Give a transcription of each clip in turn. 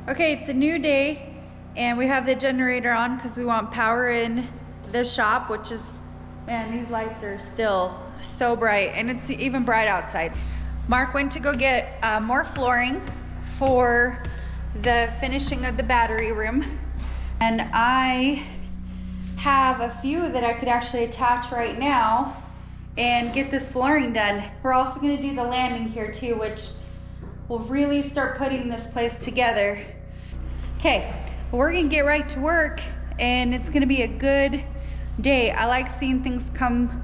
Okay, it's a new day and we have the generator on because we want power in the shop, which is, man, these lights are still so bright and it's even bright outside. Mark went to go get more flooring for the finishing of the battery room. And I have a few that I could actually attach right now and get this flooring done. We're also gonna do the landing here too, which will really start putting this place together. Okay, we're gonna get right to work and it's gonna be a good day. I like seeing things come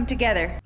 together.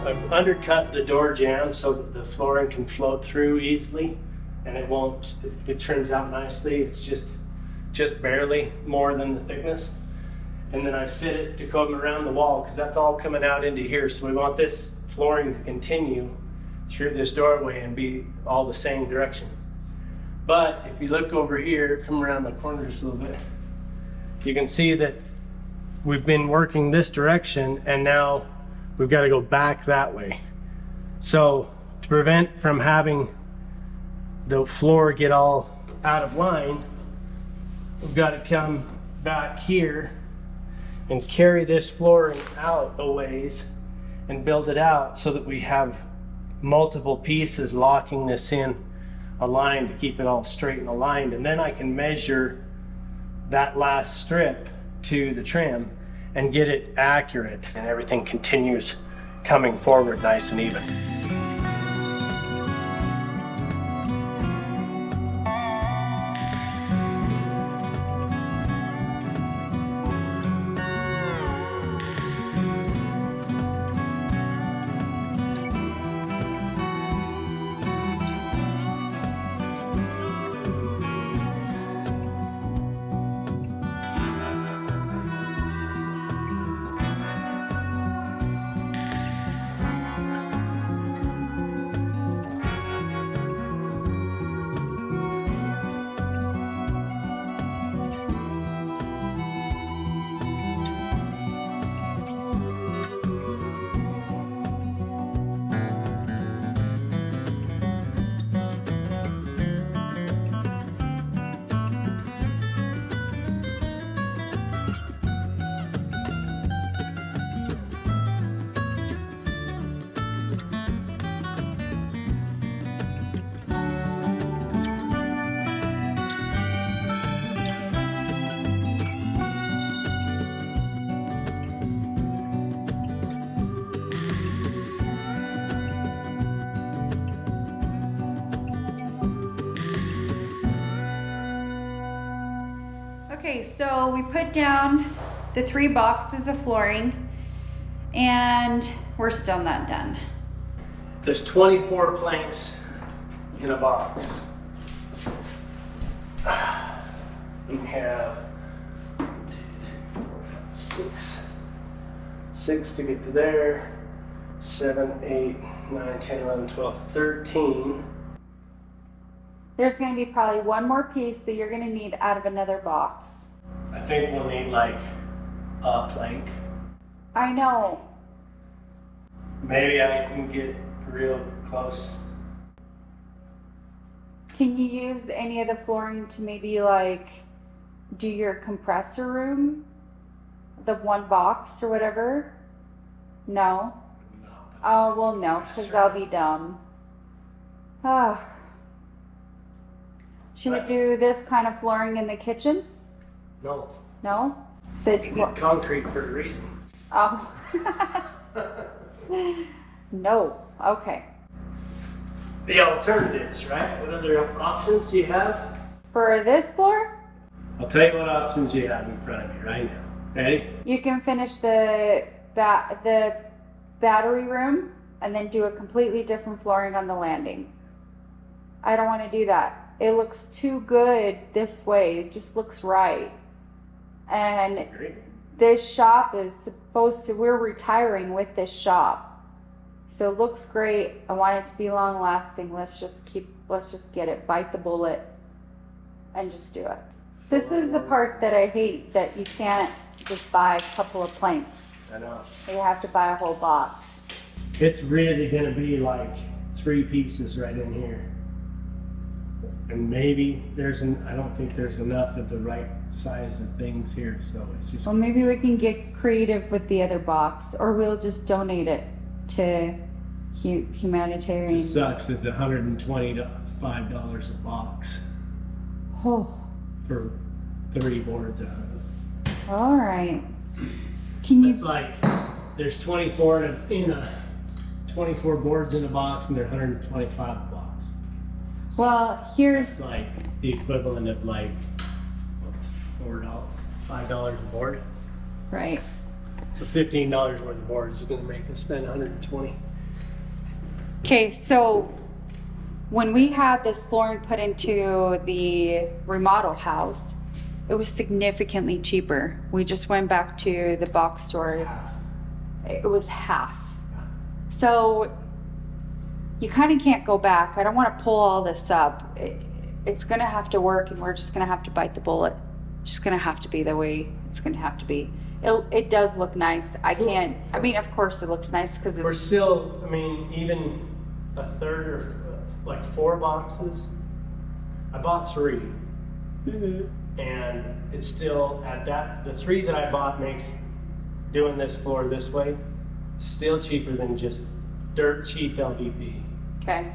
I've undercut the door jamb so that the flooring can float through easily and it trims out nicely. It's just barely more than the thickness. And then I fit it to come around the wall because that's all coming out into here. So we want this flooring to continue through this doorway and be all the same direction. But if you look over here, come around the corner just a little bit, you can see that we've been working this direction and now we've got to go back that way. So to prevent from having the floor get all out of line, we've got to come back here and carry this flooring out a ways and build it out so that we have multiple pieces locking this in aligned to keep it all straight and aligned. And then I can measure that last strip to the trim and get it accurate, and everything continues coming forward nice and even. Okay, so we put down the 3 boxes of flooring and we're still not done. There's 24 planks in a box. We have 1, 2, 3, 4, 5, 6. 6 to get to there. 7, 8, 9, 10, 11, 12, 13. There's going to be probably one more piece that you're going to need out of another box. I think we'll need like a plank. I know. Maybe I can get real close. Can you use any of the flooring to maybe like do your compressor room? The one box or whatever? No? No. Oh, well, no, because that'll be dumb. Ah. Should we do this kind of flooring in the kitchen? No. No? Sit. You need concrete for a reason. Oh. No. Okay. The alternatives, right? What other options do you have? For this floor, I'll tell you what options you have in front of you right now. Ready? you can finish the battery room and then do a completely different flooring on the landing. I don't want to do that. It looks too good this way. It just looks right. And Great. this shop is supposed to, we're retiring with this shop. So it looks great. I want it to be long lasting. Let's just get it, bite the bullet and just do it. This is the part that I hate, that you can't just buy a couple of planks. I know. You have to buy a whole box. It's really gonna be like 3 pieces right in here. And maybe I don't think there's enough of the right size of things here, so it's just. Well, maybe we can get creative with the other box, or we'll just donate it to humanitarian. It sucks. It's $125 a box Oh, for 30 boards out of it. all right. Can you? It's like there's 24 in a 24 boards in a box, and they're 125 a box. So Well, here's. it's like the equivalent of like $4, $5 a board. Right. So $15 worth of boards is going to make us spend 120. Okay, so when we had this flooring put into the remodel house, it was significantly cheaper. We just went back to the box store. It was half. So you kind of can't go back. I don't want to pull all this up. It's going to have to work, and we're just going to have to bite the bullet. It's just going to have to be the way it's going to have to be. It does look nice. I mean, of course it looks nice because We're still, I mean, even a third or like 4 boxes. I bought 3. Mm-hmm. And it's still at that, the 3 that I bought makes doing this floor this way still cheaper than just dirt cheap LVP. Okay.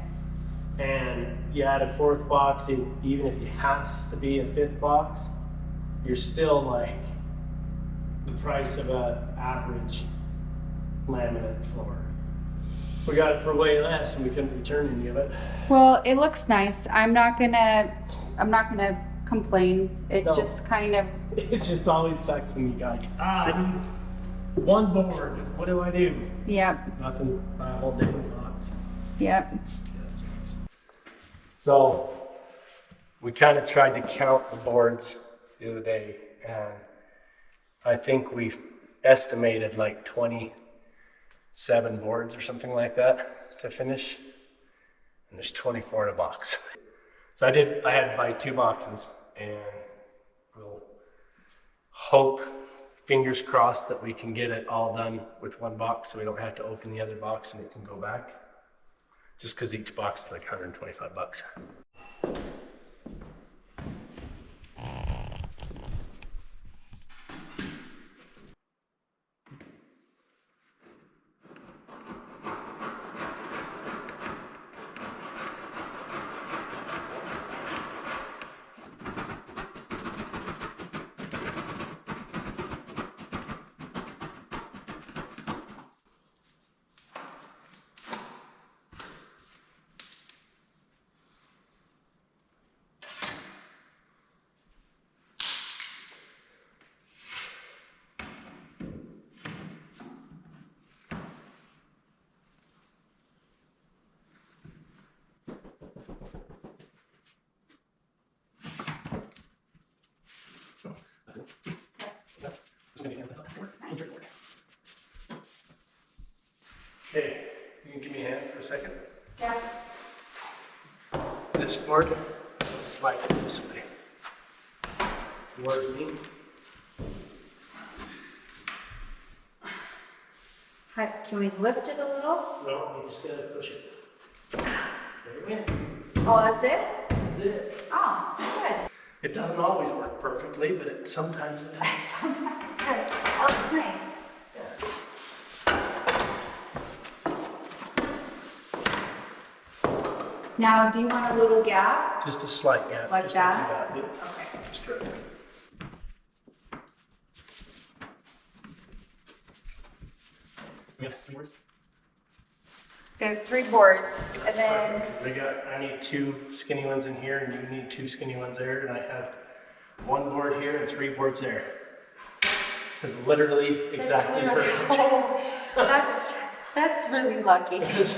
And you add a 4th box, even if it has to be a 5th box, you're still like the price of a average laminate floor. We got it for way less, and we couldn't return any of it. Well, it looks nice. I'm not gonna complain. It No. just kind of. It just always sucks when you got, I need 1 board. What do I do? Yep. Nothing. Buy a whole different box. Yep. That sucks. So we kind of tried to count the boards the other day, and I think we estimated like 27 boards or something like that to finish, and there's 24 in a box. So I had to buy 2 boxes, and we'll hope, fingers crossed, that we can get it all done with 1 box so we don't have to open the other box and it can go back. Just because each box is like $125. Okay, you can give me a hand for a second? Yeah. This board, slide it this way. Towards me. Hi, can we lift it a little? No, you just gotta push it. There we go. Oh, that's it? is it. Oh, good. It doesn't always work perfectly, but sometimes it does. Sometimes it does. Oh, it's nice. Now, do you want a little gap? Just a slight gap. Like just that? Like you got. Yeah. Okay. Just right there. We have 3 boards? We have 3 boards, and then Perfect, I need 2 skinny ones in here, and you need 2 skinny ones there, and I have 1 board here and 3 boards there. It's literally exactly perfect. Oh, that's really lucky. I was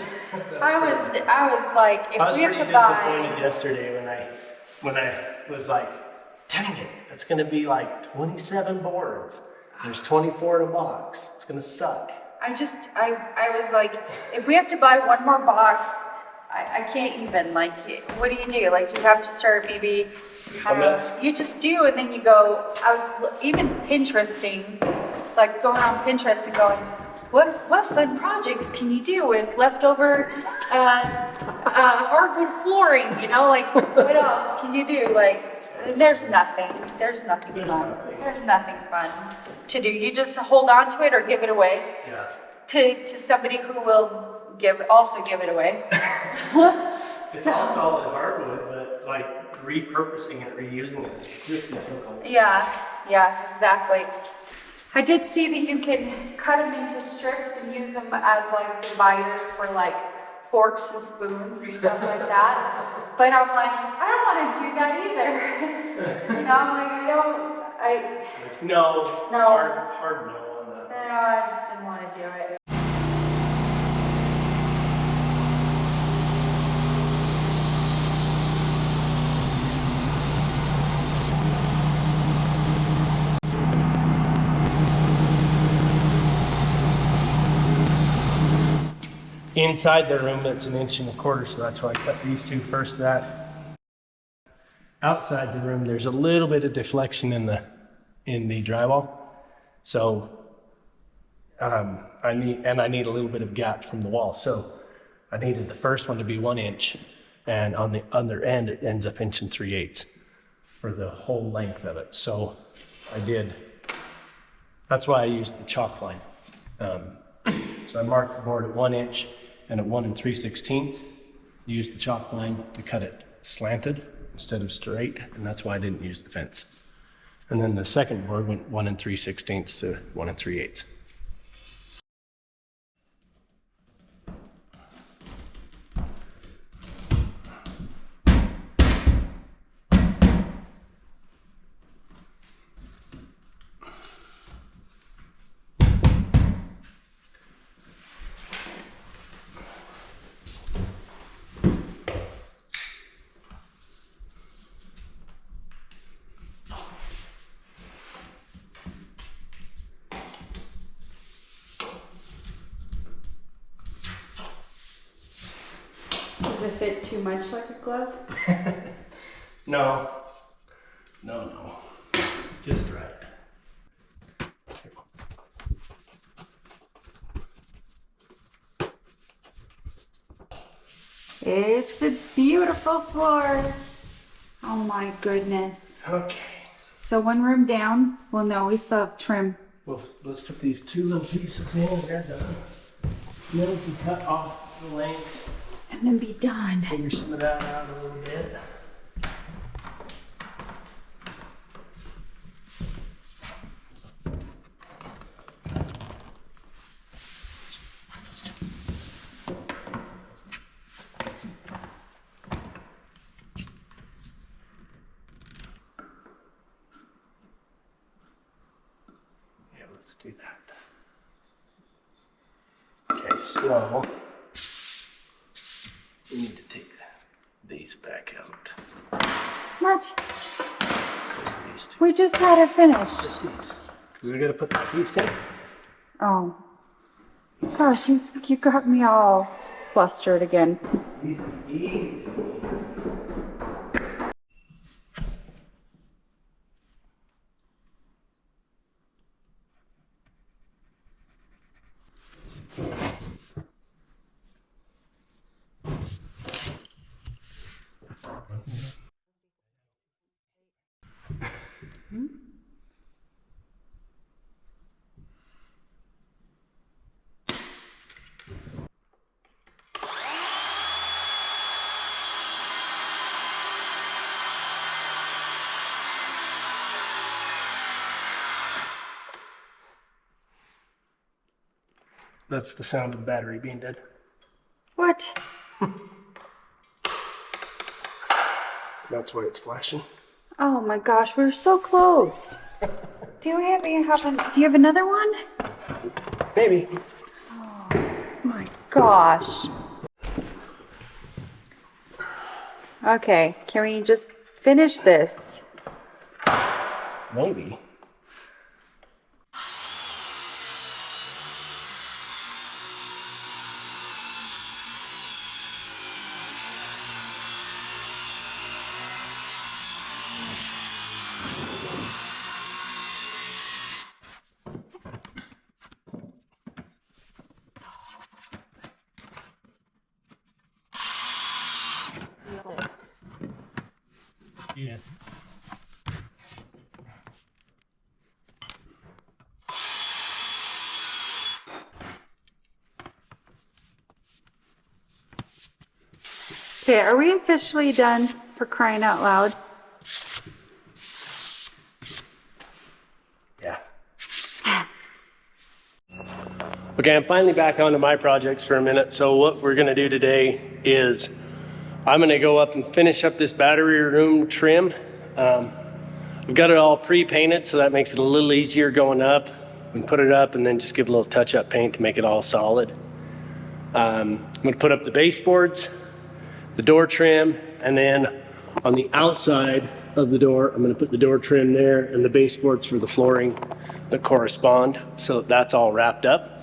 like, if we have to disappointed buy. yesterday when I was like, dang it, it's gonna be like 27 boards. There's 24 in a box. It's gonna suck. I was like, if we have to buy 1 more box, I can't even, like, what do? Like, you have to start maybe, I don't know, you just do, and then you go, I was even Pinteresting, like going on Pinterest and going, what fun projects can you do with leftover hardwood flooring, you know, like, what else can you do? Like, there's nothing fun. There's nothing fun to do. You just hold on to it or give it away. Yeah. To somebody who will also give it away. It's all solid hardwood, but like repurposing it, reusing it is just difficult. Yeah, exactly. I did see that you can cut them into strips and use them as like dividers for like forks and spoons and stuff like that. But I'm like, I don't want to do that either. You know, I'm like, No. No. Hard no on that. No, I just didn't want to do it. Inside the room, it's 1.25 inches, so that's why I cut these 2 first. That outside the room, there's a little bit of deflection in the drywall, so I need a little bit of gap from the wall. So I needed the first one to be 1 inch, and on the other end it ends up 1 3/8 for the whole length of it. So I did. That's why I used the chalk line. So I marked the board at 1 inch and at 1 3/16. Used the chalk line to cut it slanted instead of straight, and that's why I didn't use the fence. And then the second board went 1 3/16 to 1 3/8. Does it fit too much like a glove? No. Just right. It's a beautiful floor. Oh my goodness. Okay. So 1 room down. Well, no, we still have trim. Well, let's put these 2 little pieces in. They're done. And then we can cut off the length. And then be done. Figure some of that out a little bit. Yeah, let's do that. Okay, so we need to take these back out. What? Just these 2. We just had it finished. Just these. Because we got to put that piece in. Oh. Gosh, you got me all flustered again. Easy. That's the sound of the battery being dead. What? That's why it's flashing. Oh my gosh, we're so close. Do you have another one? Maybe. Oh my gosh. Okay, can we just finish this? Maybe. Yeah. Okay, are we officially done, for crying out loud? Yeah. Okay, I'm finally back onto my projects for a minute. So what we're gonna do today is I'm gonna go up and finish up this battery room trim. We've got it all pre-painted, so that makes it a little easier going up. We can put it up and then just give a little touch-up paint to make it all solid. I'm gonna put up the baseboards, the door trim, and then on the outside of the door, I'm gonna put the door trim there and the baseboards for the flooring that correspond. So that's all wrapped up.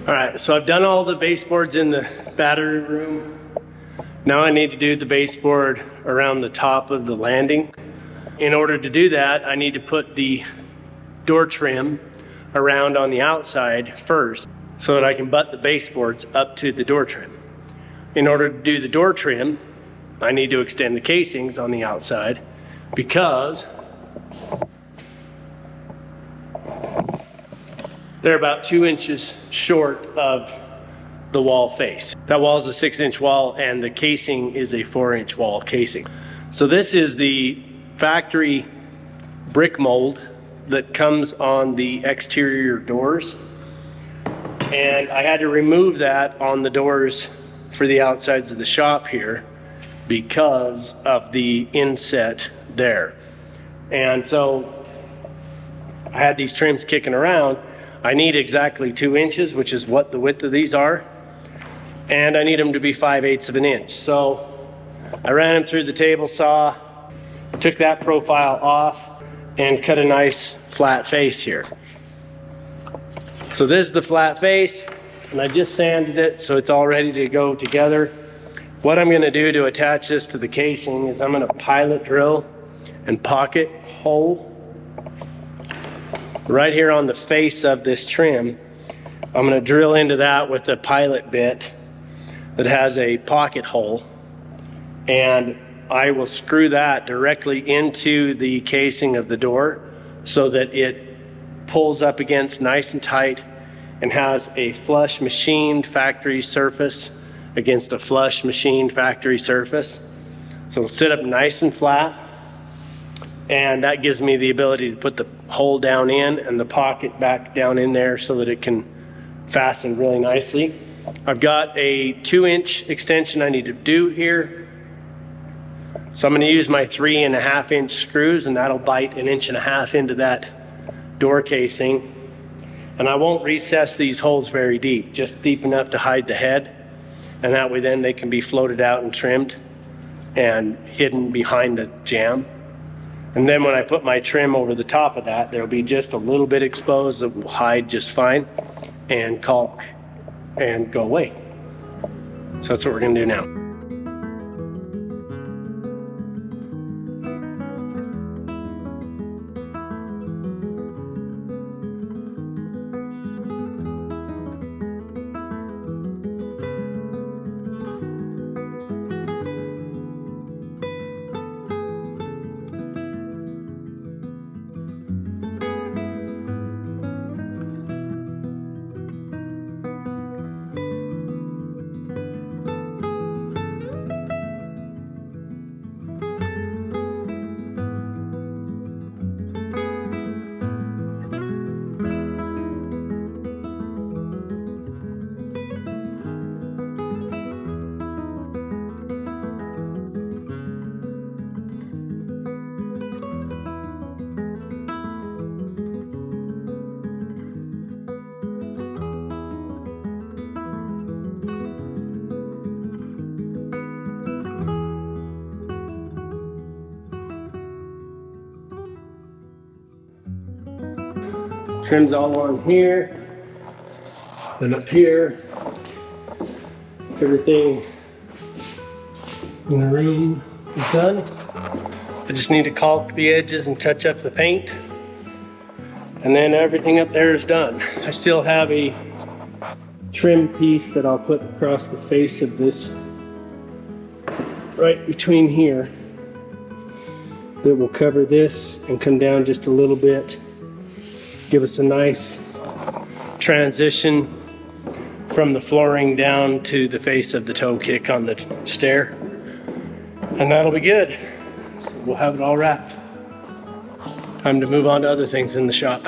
All right, so I've done all the baseboards in the battery room. Now I need to do the baseboard around the top of the landing. In order to do that, I need to put the door trim around on the outside first so that I can butt the baseboards up to the door trim. In order to do the door trim, I need to extend the casings on the outside because they're about 2 inches short of the wall face. That wall is a 6-inch wall and the casing is a 4-inch wall casing. So this is the factory brick mold that comes on the exterior doors. And I had to remove that on the doors for the outsides of the shop here because of the inset there. And so I had these trims kicking around. I need exactly 2 inches, which is what the width of these are. And I need them to be 5/8 of an inch. So I ran them through the table saw, took that profile off, and cut a nice flat face here. So this is the flat face, and I just sanded it so it's all ready to go together. What I'm gonna do to attach this to the casing is I'm gonna pilot drill and pocket hole right here on the face of this trim. I'm gonna drill into that with a pilot bit that has a pocket hole, and I will screw that directly into the casing of the door so that it pulls up against nice and tight and has a flush machined factory surface against a flush machined factory surface. So it'll sit up nice and flat, and that gives me the ability to put the hole down in and the pocket back down in there so that it can fasten really nicely. I've got a 2-inch extension I need to do here. So I'm gonna use my 3.5-inch screws, and that'll bite 1.5 inches into that door casing. And I won't recess these holes very deep, just deep enough to hide the head. And that way then they can be floated out and trimmed. and hidden behind the jamb. And then when I put my trim over the top of that, there'll be just a little bit exposed that will hide just fine and caulk and go away. So that's what we're gonna do now. Trim's all on here, then up here. Everything in the room is done. I just need to caulk the edges and touch up the paint, and then everything up there is done. I still have a trim piece that I'll put across the face of this, right between here, that will cover this and come down just a little bit. Give us a nice transition from the flooring down to the face of the toe kick on the stair. And that'll be good. So we'll have it all wrapped. Time to move on to other things in the shop.